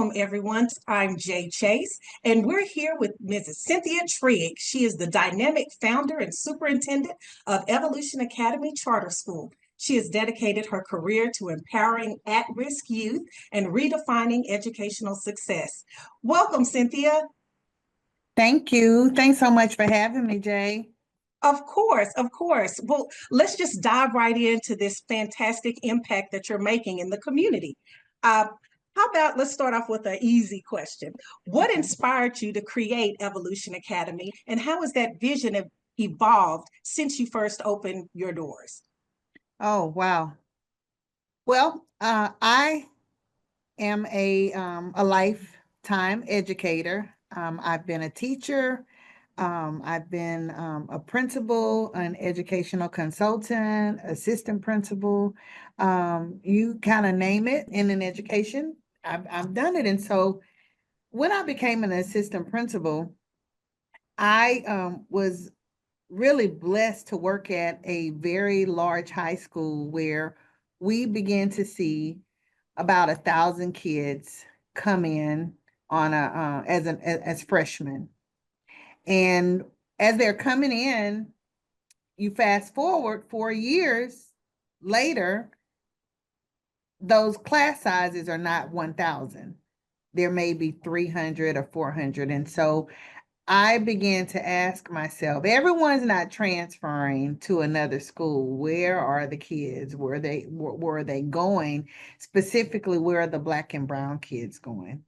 Welcome, everyone. I'm Jaye Chase, and we're here with Mrs. Cynthia Trigg. She is the dynamic founder and superintendent of Evolution Academy Charter School. She has dedicated her career to empowering at risk youth and redefining educational success. Welcome, Cynthia. Thank you. Thanks so much for having me, Jay. Of course, of course. Well, let's just dive right into this fantastic impact that you're making in the community. Uh, how about let's start off with an easy question. What Okay. inspired you to create Evolution Academy, and how has that vision evolved since you first opened your doors? Oh, wow. Well, I am a lifetime educator. I've been a teacher. I've been a principal, an educational consultant, assistant principal. You kind of name it in an education. I've done it. And so when I became an assistant principal, I was really blessed to work at a very large high school where we began to see about 1,000 kids come in on as freshmen. And as they're coming in, you fast forward 4 years later, those class sizes are not 1,000. There may be 300 or 400. And so I began to ask myself, everyone's not transferring to another school. Where are the kids? Where are they going? Specifically, where are the Black and brown kids going?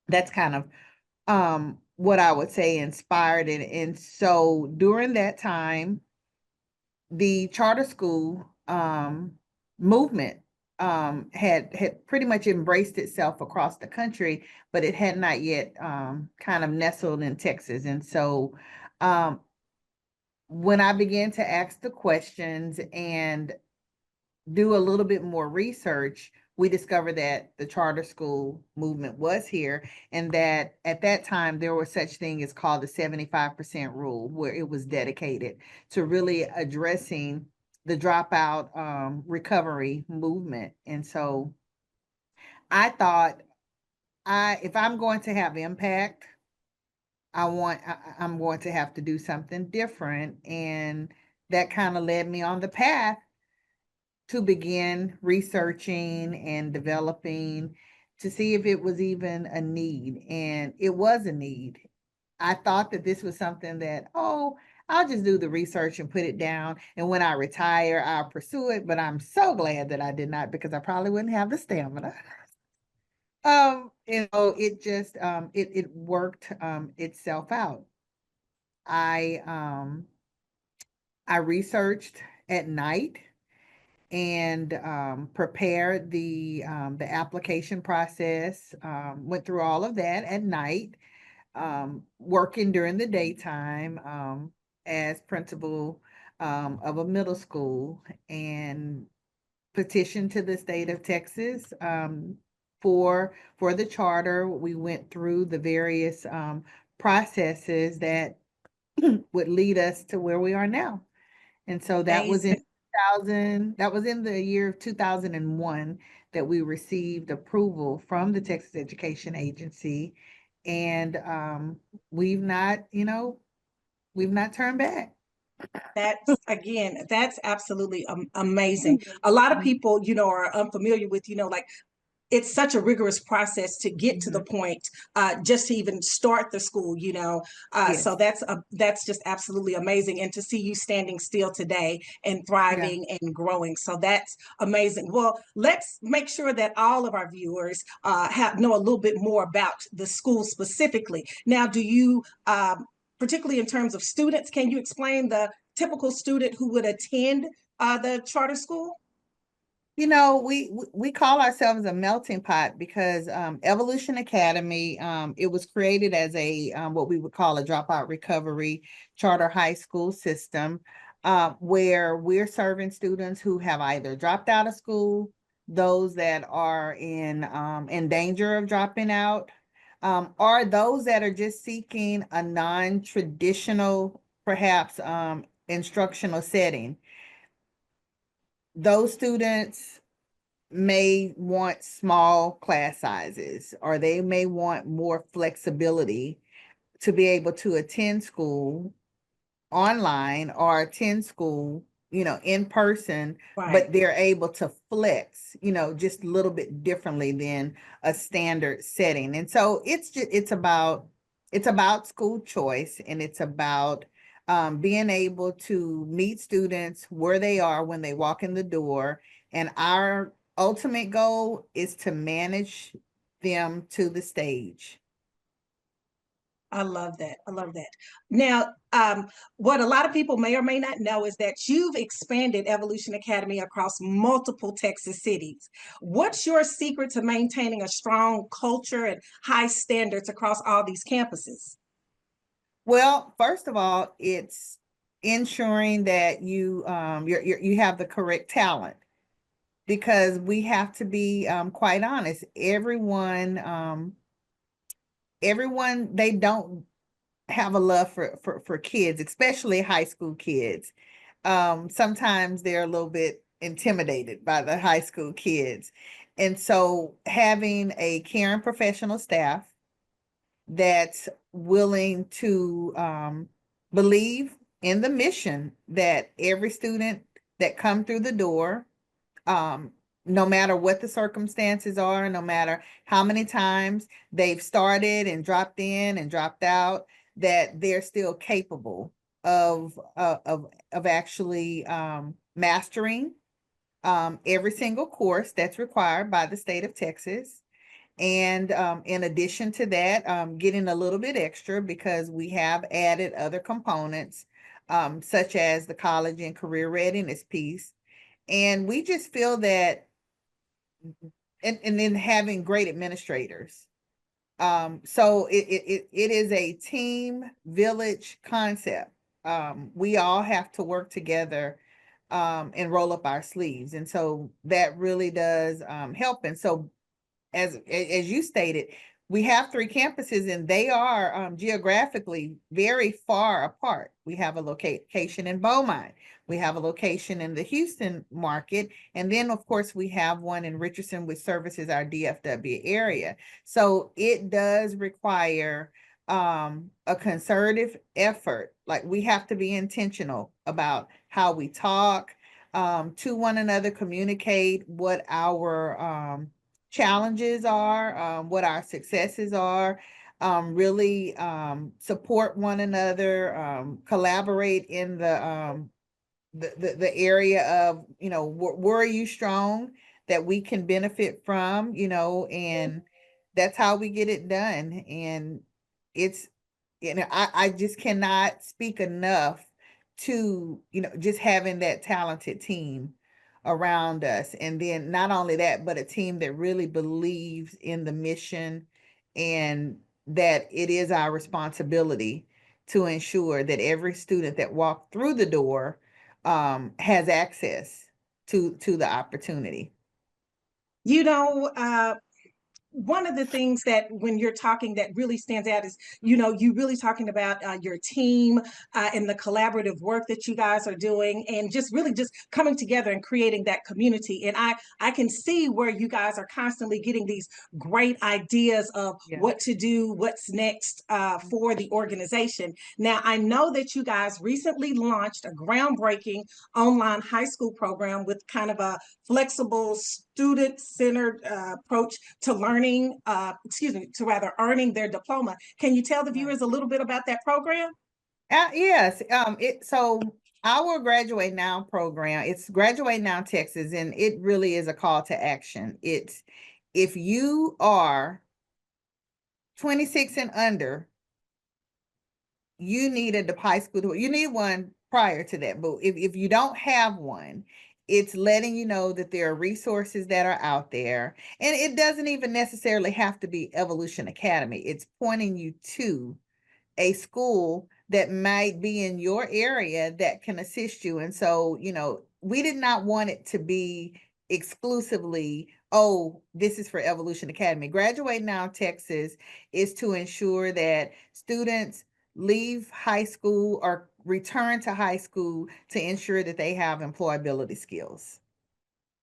That's kind of what I would say inspired it. And so during that time, the charter school movement had pretty much embraced itself across the country, but it had not yet kind of nestled in Texas. And so um, when I began to ask the questions and do a little bit more research, we discovered that the charter school movement was here, and that at that time there was such thing as called the 75% rule, where it was dedicated to really addressing the dropout recovery movement. And so I thought, if I'm going to have impact, I'm going to have to do something different. And that kind of led me on the path to begin researching and developing to see if it was even a need. And it was a need. I thought that this was something that, oh, I'll just do the research and put it down. And when I retire, I'll pursue it. But I'm so glad that I did not, because I probably wouldn't have the stamina. It just it worked itself out. I I researched at night and prepared the application process. Went through all of that at night, working during the daytime as principal of a middle school, and petitioned to the state of Texas for the charter. We went through the various processes that would lead us to where we are now. And so that was in Amazing. 2000, that was in the year of 2001 that we received approval from the Texas Education Agency. And we've not, we've not turned back. That's absolutely amazing. A lot of people, are unfamiliar with, like it's such a rigorous process to get to the Mhm. point, just to even start the school, so Yes. that's just absolutely amazing, and to see you standing still today and Yeah. thriving and growing, so that's amazing. Well, let's make sure that all of our viewers have know a little bit more about the school specifically. Now, do you, particularly in terms of students, can you explain the typical student who would attend the charter school? We call ourselves a melting pot because Evolution Academy, it was created as a what we would call a dropout recovery charter high school system, where we're serving students who have either dropped out of school, those that are in danger of dropping out, or those that are just seeking a non-traditional, perhaps instructional setting. Those students may want small class sizes, or they may want more flexibility to be able to attend school online or attend school, in person, Right. but they're able to flex, just a little bit differently than a standard setting. And so it's about school choice, and it's about being able to meet students where they are when they walk in the door. And our ultimate goal is to manage them to the stage. I love that. I love that. Now, what a lot of people may or may not know is that you've expanded Evolution Academy across multiple Texas cities. What's your secret to maintaining a strong culture and high standards across all these campuses? Well, first of all, it's ensuring that you have the correct talent, because we have to be quite honest. Everyone, they don't have a love for kids, especially high school kids. Sometimes they're a little bit intimidated by the high school kids. And so having a caring professional staff that's willing to believe in the mission that every student that come through the door, um, no matter what the circumstances are, no matter how many times they've started and dropped in and dropped out, that they're still capable of actually mastering every single course that's required by the state of Texas. And in addition to that, getting a little bit extra, because we have added other components, such as the college and career readiness piece. And we just feel that, and then having great administrators. So it is a team village concept. We all have to work together and roll up our sleeves. And so that really does help. And so as you stated, we have three campuses, and they are geographically very far apart. We have a location in Beaumont. We have a location in the Houston market. And then, of course, we have one in Richardson, which services our DFW area. So it does require a concerted effort. Like, we have to be intentional about how we talk to one another, communicate what our challenges are, what our successes are, really support one another, collaborate in the area of, where are you strong that we can benefit from, and that's how we get it done. And it's, I just cannot speak enough to, just having that talented team around us. And then not only that, but a team that really believes in the mission, and that it is our responsibility to ensure that every student that walked through the door has access to the opportunity. You know, one of the things that when you're talking that really stands out is, you really talking about your team and the collaborative work that you guys are doing, and just really just coming together and creating that community. And I can see where you guys are constantly getting these great ideas of Yeah. what to do, what's next for the organization. Now, I know that you guys recently launched a groundbreaking online high school program with kind of a flexible, student-centered approach to learning, to rather earning their diploma. Can you tell the Right. viewers a little bit about that program? Yes. So our Graduate Now program, it's Graduate Now Texas, and it really is a call to action. It's, if you are 26 and under, you need a high school. You need one prior to that, but if you don't have one, it's letting you know that there are resources that are out there, and it doesn't even necessarily have to be Evolution Academy. It's pointing you to a school that might be in your area that can assist you. And so, we did not want it to be exclusively, oh, this is for Evolution Academy. Graduate Now Texas is to ensure that students leave high school or return to high school to ensure that they have employability skills.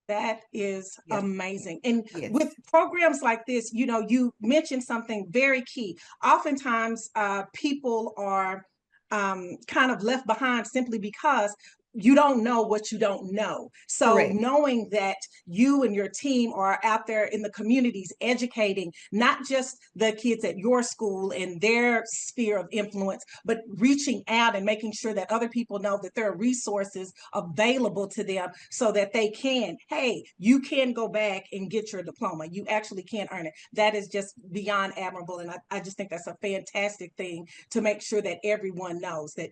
That is Yes, amazing. And with yes, programs like this, you mentioned something very key. Oftentimes, people are kind of left behind simply because you don't know what you don't know. So, correct. knowing that you and your team are out there in the communities educating not just the kids at your school and their sphere of influence, but reaching out and making sure that other people know that there are resources available to them so that they can, hey, you can go back and get your diploma. You actually can earn it. That is just beyond admirable. And I just think that's a fantastic thing to make sure that everyone knows that,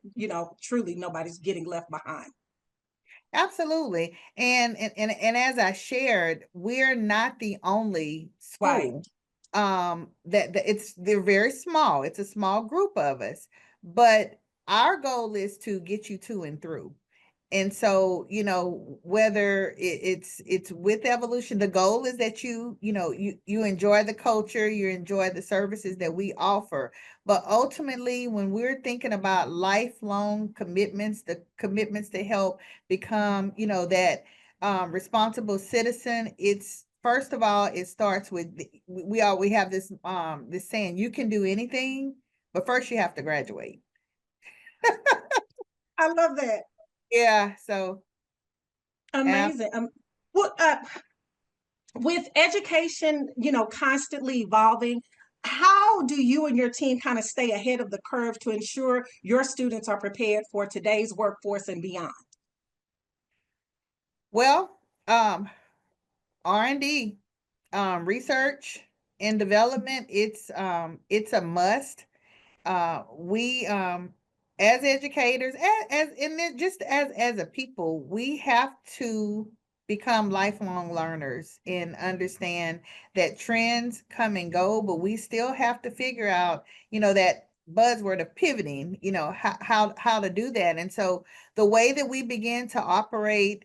truly nobody's getting left behind. Absolutely. And as I shared, we're not the only Right. school that they're very small. It's a small group of us, but our goal is to get you to and through. And so, whether it's with evolution, the goal is that you enjoy the culture, you enjoy the services that we offer. But ultimately, when we're thinking about lifelong commitments, the commitments to help become, responsible citizen, it's first of all, it starts with we have this saying, you can do anything, but first you have to graduate. I love that. Yeah, so Amazing. Well, with education, constantly evolving, how do you and your team kind of stay ahead of the curve to ensure your students are prepared for today's workforce and beyond? well, R&D, research and development, it's a must. We as educators, as in it, just as a people, we have to become lifelong learners and understand that trends come and go, but we still have to figure out, that buzzword of pivoting, how to do that. And so the way that we began to operate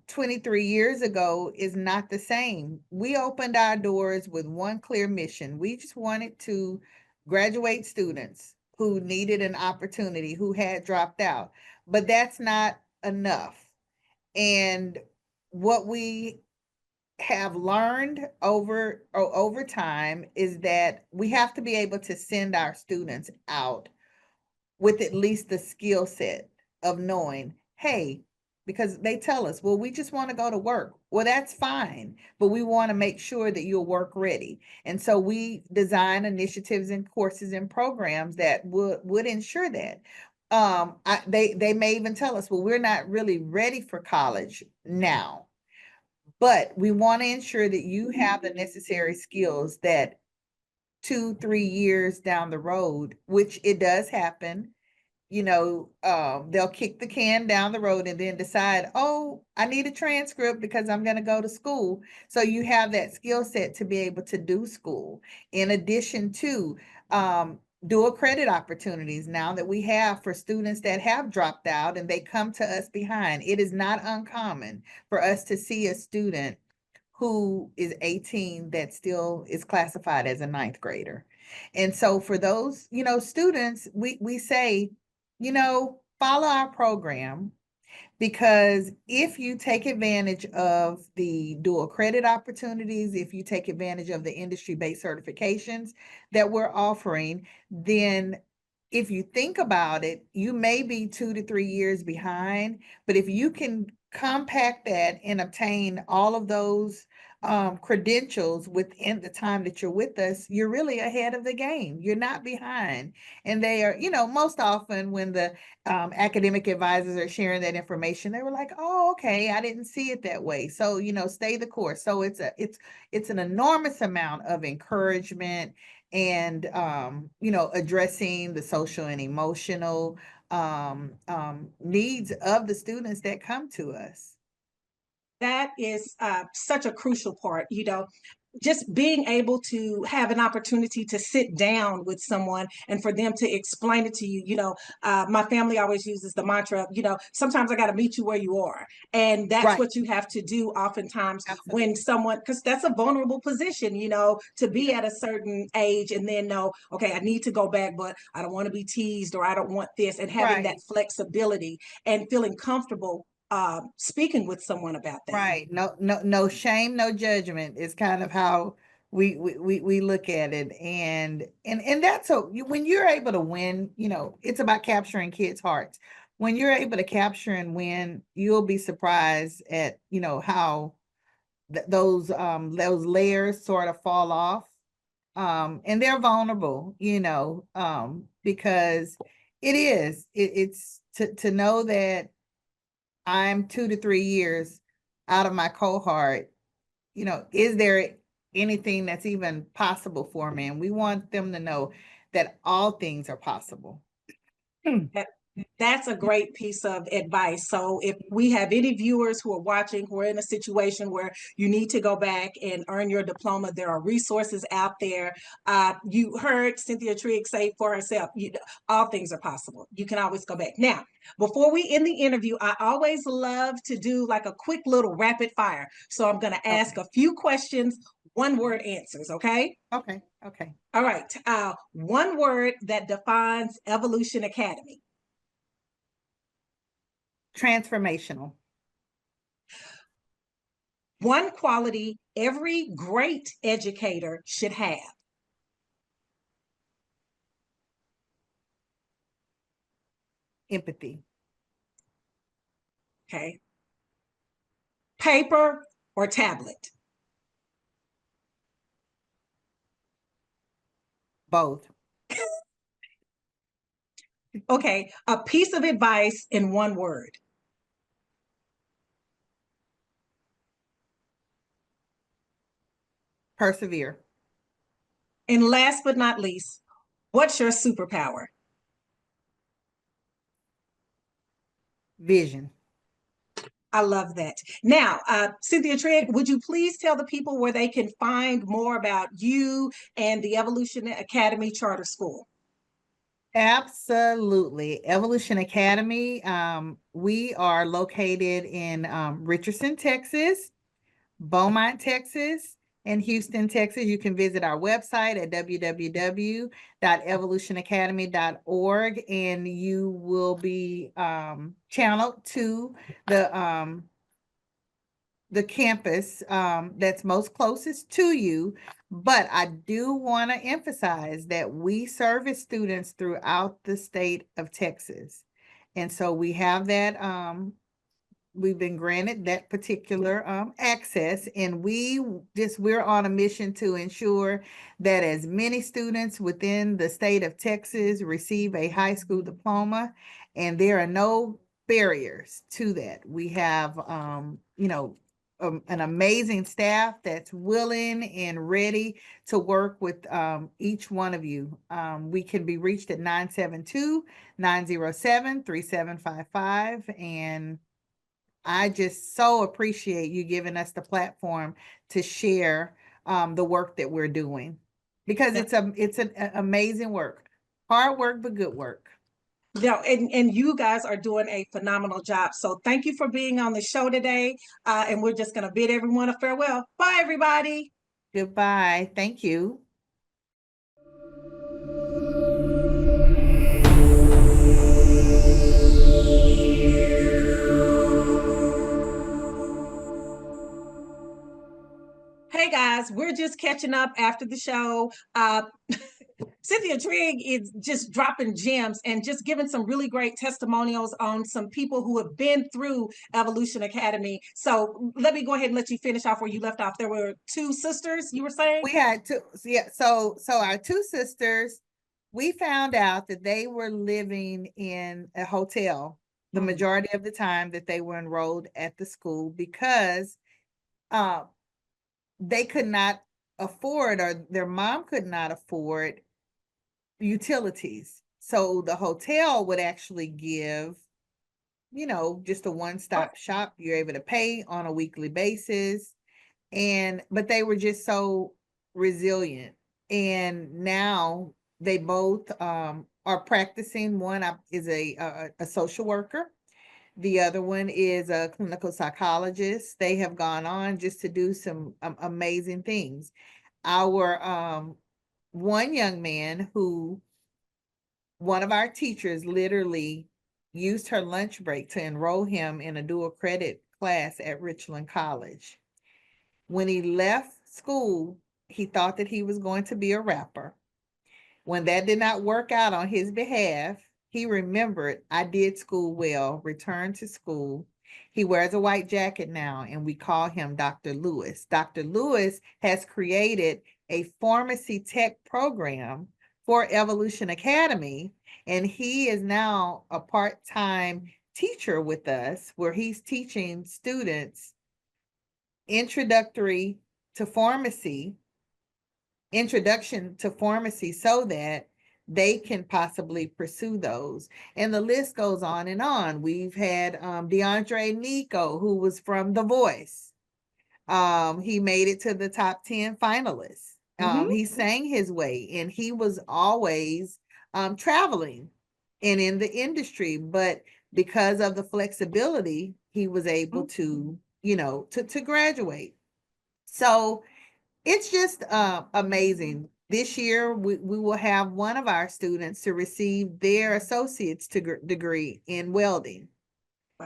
23 years ago is not the same. We opened our doors with one clear mission. We just wanted to graduate students who needed an opportunity, who had dropped out. But that's not enough. And what we have learned over time is that we have to be able to send our students out with at least the skill set of knowing, hey, because they tell us, well, we just want to go to work. Well, that's fine, but we want to make sure that you're work ready. And so we design initiatives and courses and programs that would ensure that. They may even tell us, well, we're not really ready for college now, but we want to ensure that you have the necessary skills that 2, 3 years down the road, which it does happen, they'll kick the can down the road and then decide, oh, I need a transcript because I'm going to go to school. So you have that skill set to be able to do school. In addition to dual credit opportunities now that we have for students that have dropped out and they come to us behind. It is not uncommon for us to see a student who is 18 that still is classified as a ninth grader. And so for those, students, we say, follow our program, because if you take advantage of the dual credit opportunities, if you take advantage of the industry-based certifications that we're offering, then if you think about it, you may be 2 to 3 years behind, but if you can compact that and obtain all of those credentials within the time that you're with us, you're really ahead of the game. You're not behind. And they are, most often when the academic advisors are sharing that information, they were like, oh, okay, I didn't see it that way. So, stay the course. So it's an enormous amount of encouragement and addressing the social and emotional needs of the students that come to us. That is such a crucial part, just being able to have an opportunity to sit down with someone and for them to explain it to you. My family always uses the mantra, sometimes I got to meet you where you are. And that's Right. what you have to do oftentimes when Absolutely. someone, because that's a vulnerable position, to be Yeah. at a certain age and then know, okay, I need to go back, but I don't want to be teased or I don't want this, and having that Right. flexibility and feeling comfortable speaking with someone about that. Right. No shame, no judgment is kind of how we look at it. And that's when you're able to win, it's about capturing kids' hearts. When you're able to capture and win, you'll be surprised at, how those layers sort of fall off. And they're vulnerable, because it's to know that I'm 2 to 3 years out of my cohort, is there anything that's even possible for me? And we want them to know that all things are possible. That, that's a great piece of advice. So if we have any viewers who are watching who are in a situation where you need to go back and earn your diploma, there are resources out there. You heard Cynthia Trigg say for herself, all things are possible. You can always go back. Now, before we end the interview, I always love to do like a quick little rapid fire. So I'm going to ask Okay. a few questions, one word answers, okay? Okay. Okay. All right. One word that defines Evolution Academy. Transformational. One quality every great educator should have. Empathy. Okay. Paper or tablet. Both. Okay. A piece of advice in one word. Persevere. And last but not least, what's your superpower? Vision. I love that. Now, Cynthia Trigg, would you please tell the people where they can find more about you and the Evolution Academy Charter School? Absolutely. Evolution Academy. We are located in Richardson, Texas, Beaumont, Texas, and Houston, Texas. You can visit our website at www.evolutionacademy.org, and you will be channeled to the campus that's most closest to you. But I do want to emphasize that we service students throughout the state of Texas. And so we have that we've been granted that particular access, and we're on a mission to ensure that as many students within the state of Texas receive a high school diploma, and there are no barriers to that. We have an amazing staff that's willing and ready to work with each one of you. We can be reached at 972-907-3755, and I just so appreciate you giving us the platform to share the work that we're doing, because it's an amazing work, hard work, but good work. No, and you guys are doing a phenomenal job. So thank you for being on the show today. And we're just going to bid everyone a farewell. Bye, everybody. Goodbye. Thank you. Hey guys, we're just catching up after the show. Cynthia Trigg is just dropping gems and just giving some really great testimonials on some people who have been through Evolution Academy. So let me go ahead and let you finish off where you left off. There were two sisters, you were saying? We had two, yeah. So our two sisters, we found out that they were living in a hotel the majority of the time that they were enrolled at the school, because they could not afford, or their mom could not afford, utilities. So the hotel would actually give, just a one-stop shop. You're able to pay on a weekly basis. But they were just so resilient. And now they both are practicing. One is a social worker. The other one is a clinical psychologist. They have gone on just to do some amazing things. Our one young man, who one of our teachers literally used her lunch break to enroll him in a dual credit class at Richland College. When he left school, he thought that he was going to be a rapper. When that did not work out on his behalf, he remembered, I did school well, returned to school. He wears a white jacket now, and we call him Dr. Lewis. Dr. Lewis has created a pharmacy tech program for Evolution Academy, and he is now a part-time teacher with us where he's teaching students introductory to pharmacy introduction to pharmacy so that they can possibly pursue those. And the list goes on and on. We've had DeAndre Nico, who was from The Voice. He made it to the top 10 finalists. He sang his way, and he was always traveling and in the industry, but because of the flexibility, he was able to, to graduate. So it's just amazing. This year, we will have one of our students to receive their associate's degree in welding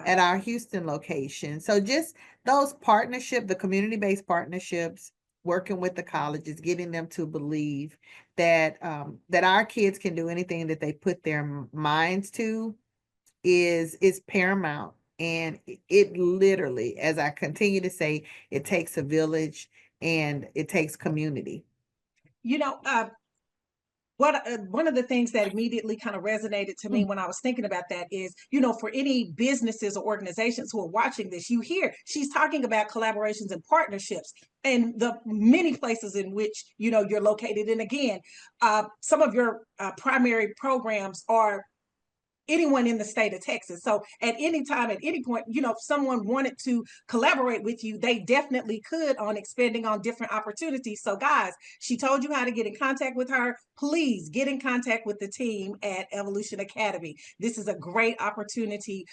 at our Houston location. So just those partnerships, the community-based partnerships, working with the colleges, getting them to believe that that our kids can do anything that they put their minds to is paramount. And it literally, as I continue to say, it takes a village and it takes community. You know, one of the things that immediately kind of resonated to me when I was thinking about that is, for any businesses or organizations who are watching this, you hear she's talking about collaborations and partnerships and the many places in which, you're located. And again, some of your primary programs are anyone in the state of Texas. So at any time, at any point, if someone wanted to collaborate with you, they definitely could on expanding on different opportunities. So guys, she told you how to get in contact with her. Please get in contact with the team at Evolution Academy. This is a great opportunity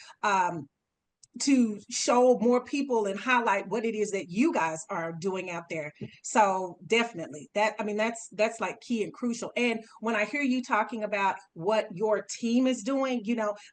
to show more people and highlight what it is that you guys are doing out there. So definitely that's like key and crucial. And when I hear you talking about what your team is doing,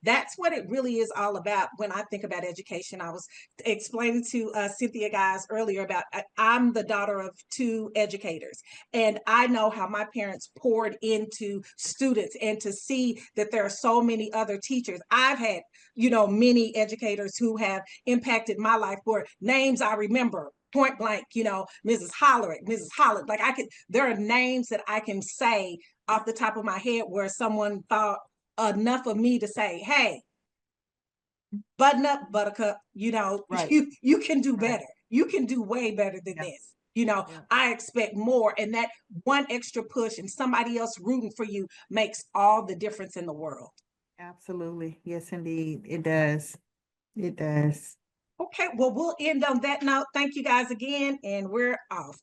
that's what it really is all about. When I think about education, I was explaining to Cynthia guys earlier about I'm the daughter of two educators, and I know how my parents poured into students, and to see that there are so many other teachers. I've had many educators who have impacted my life for names I remember point blank, Mrs. Hollerick, Mrs. Holland. Like there are names that I can say off the top of my head where someone thought enough of me to say, hey, button up, buttercup, Right. you can do better. You can do way better than this. I expect more. And that one extra push and somebody else rooting for you makes all the difference in the world. Absolutely. Yes, indeed. It does. It does. Okay, well, we'll end on that note. Thank you guys again, and we're off.